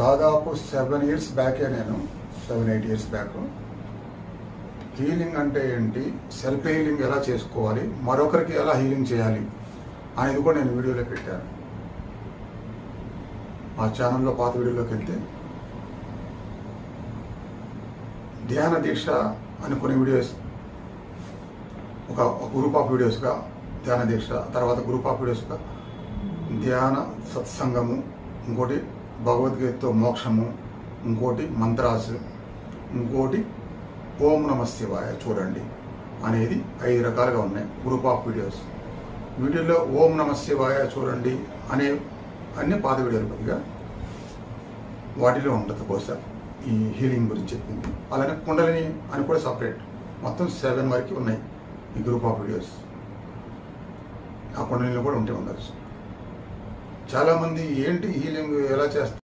దాదాపు 7 years బ్యాకే నేను 7-8 years back healing అంటే ఏంటి, సెల్ఫ్ హీలింగ్ ఎలా చేసుకోవాలి, మరొకరికి ఎలా హీలింగ్ చేయాలి అనేది కూడా నేను వీడియోలో పెట్టాను. ఆ ఛానల్లో పాత వీడియోలోకి వెళ్తే ధ్యాన దీక్ష అని కొన్ని వీడియోస్, ఒక గ్రూప్ ఆఫ్ వీడియోస్గా ధ్యాన దీక్ష, తర్వాత గ్రూప్ ఆఫ్ వీడియోస్గా ధ్యాన సత్సంగము, ఇంకోటి భగవద్గీతతో మోక్షము, ఇంకోటి మంత్రాసు, ఇంకోటి ఓం నమ శివాయ చూడండి అనేది 5 రకాలుగా ఉన్నాయి గ్రూప్ ఆఫ్ వీడియోస్. వీడియోలో ఓం నమ శివాయ చూడండి అనే అన్ని పాత వీడియోలు కొద్దిగా వాటిలో ఉండదు బహుశా ఈ హీలింగ్ గురించి చెప్పింది. అలానే కుండలిని అని కూడా సపరేట్, మొత్తం 7 వరకు ఉన్నాయి ఈ గ్రూప్ ఆఫ్ వీడియోస్. ఆ కుండలిని కూడా ఉంటే ఉండొచ్చు. చాలామంది ఏంటి హీలింగ్ ఎలా చేస్తారు